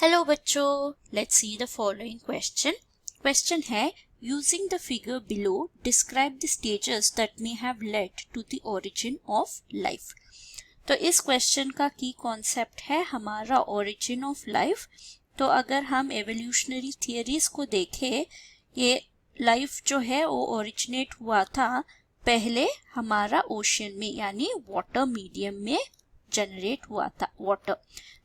Hello बच्चों, let's see the following question है using the figure below describe the stages that may have led to the origin of life. तो इस question का की concept है हमारा ओरिजिन ऑफ लाइफ। तो अगर हम एवोल्यूशनरी थियरीज को देखें, ये लाइफ जो है वो ओरिजिनेट हुआ था पहले हमारा ओशन में यानी वाटर मीडियम में जनरेट हुआ था वाटर।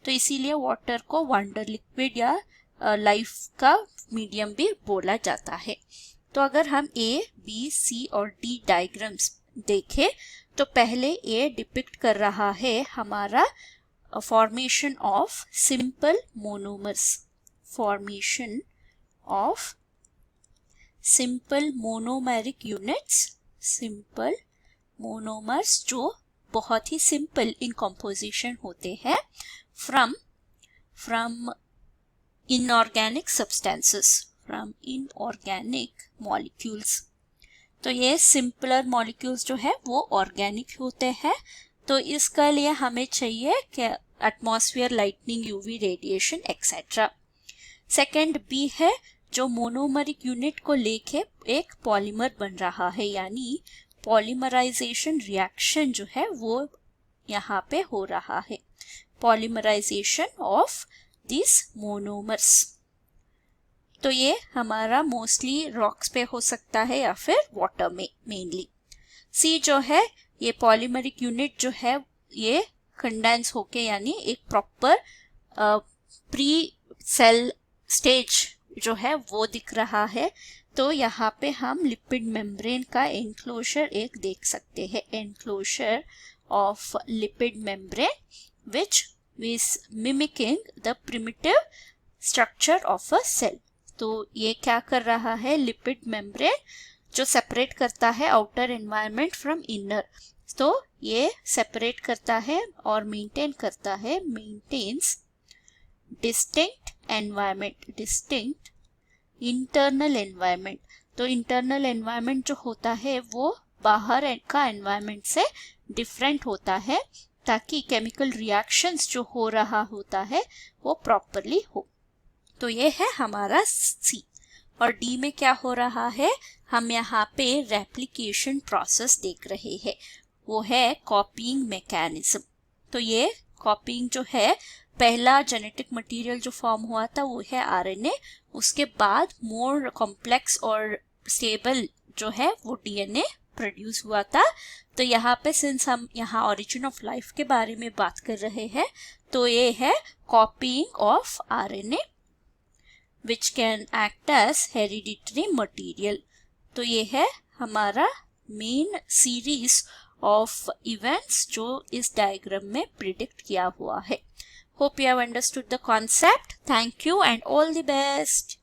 तो इसीलिए वाटर को वंडर लिक्विड या लाइफ का मीडियम भी बोला जाता है। तो अगर हम ए बी सी और डी डायग्राम्स देखें तो पहले ए डिपिक्ट कर रहा है हमारा formation of simple monomers, formation of simple monomeric units, simple monomers जो बहुत ही सिंपल इन कंपोजिशन होते हैं from inorganic substances, from inorganic molecules. तो ये सिंपलर मॉलिक्यूल्स जो है वो ऑर्गेनिक होते हैं। तो इसका लिए हमें चाहिए कि atmosphere, lightning, UV radiation etcetera. Second B है जो मोनोमरिक यूनिट को लेके एक पॉलीमर बन रहा है, यानी पॉलीमराइजेशन रिएक्शन जो है वो यहाँ पे हो रहा है, पॉलीमराइजेशन ऑफ दिस मोनोमर्स। तो ये हमारा मोस्टली रॉक्स पे हो सकता है या फिर वाटर में मेनली। सी जो है ये पॉलीमरिक यूनिट जो है ये कंडेंस होके यानी एक प्रॉपर प्री सेल स्टेज जो है वो दिख रहा है। तो यहाँ पे हम लिपिड मेम्ब्रेन का एनक्लोजर एक देख सकते हैं, enclosure of lipid membrane which is mimicking the primitive structure of a cell। तो ये क्या कर रहा है, लिपिड मेम्ब्रेन जो सेपरेट करता है आउटर एनवायरनमेंट फ्रॉम इनर। तो ये सेपरेट करता है और मेंटेन करता है, maintains distinct environment, distinct internal environment. तो इंटरनल एनवायरनमेंट जो होता है वो बाहर का एनवायरनमेंट से डिफरेंट होता है ताकि केमिकल रिएक्शंस जो हो रहा होता है वो प्रॉपरली हो। तो ये है हमारा सी। और डी में क्या हो रहा है, हम यहाँ पे रेप्लिकेशन प्रोसेस देख रहे हैं, वो है कॉपीइंग मैकेनिज्म। तो ये कॉपीइंग जो है, पहला जेनेटिक मटेरियल जो फॉर्म हुआ था वो है आरएनए, उसके बाद मोर कॉम्प्लेक्स और स्टेबल जो है वो डीएनए प्रोड्यूस हुआ था। तो यहाँ पे सिंस हम यहाँ ओरिजिन ऑफ लाइफ के बारे में बात कर रहे हैं तो ये है copying of RNA which can act as hereditary material. तो ये है हमारा मेन सीरीज ऑफ इवेंट्स जो इस डायग्राम में प्रिडिक्ट किया हुआ है। Hope you have understood the concept. Thank you and all the best.